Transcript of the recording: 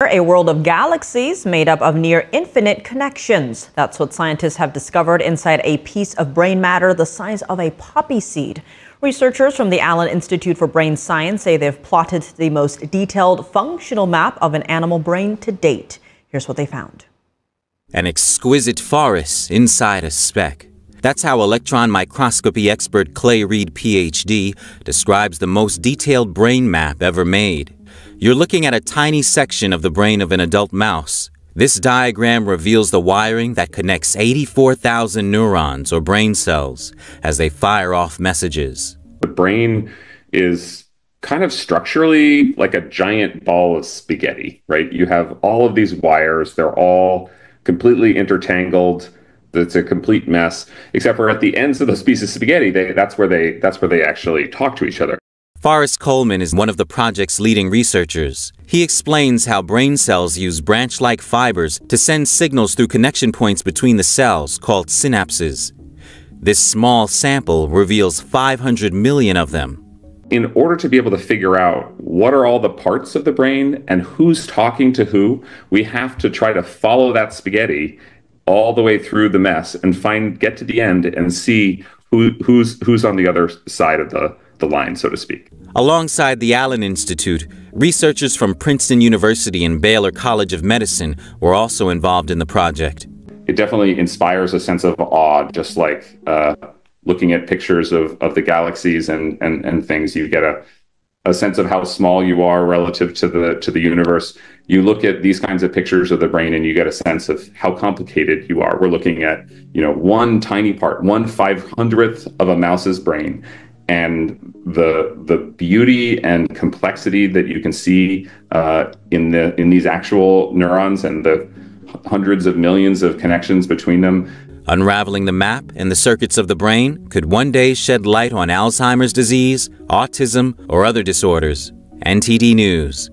A world of galaxies made up of near infinite connections. That's what scientists have discovered inside a piece of brain matter the size of a poppy seed. Researchers from the Allen Institute for Brain Science say they've plotted the most detailed functional map of an animal brain to date. Here's what they found. An exquisite forest inside a speck. That's how electron microscopy expert Clay Reed, PhD, describes the most detailed brain map ever made. You're looking at a tiny section of the brain of an adult mouse. This diagram reveals the wiring that connects 84,000 neurons or brain cells as they fire off messages. The brain is kind of structurally like a giant ball of spaghetti, right? You have all of these wires, they're all completely intertangled. It's a complete mess, except for at the ends of those pieces of spaghetti, that's where they actually talk to each other. Forrest Coleman is one of the project's leading researchers. He explains how brain cells use branch-like fibers to send signals through connection points between the cells called synapses. This small sample reveals 500 million of them. In order to be able to figure out what are all the parts of the brain and who's talking to who, we have to try to follow that spaghetti all the way through the mess and get to the end and see who's on the other side of the line, so to speak. Alongside the Allen Institute, researchers from Princeton University and Baylor College of Medicine were also involved in the project. It definitely inspires a sense of awe, just like looking at pictures of the galaxies and things. You get a sense of how small you are relative to the universe. You look at these kinds of pictures of the brain and you get a sense of how complicated you are. We're looking at, one tiny part, 1/500th of a mouse's brain. And the beauty and complexity that you can see in these actual neurons and the hundreds of millions of connections between them. Unraveling the map and the circuits of the brain could one day shed light on Alzheimer's disease, autism, or other disorders. NTD News.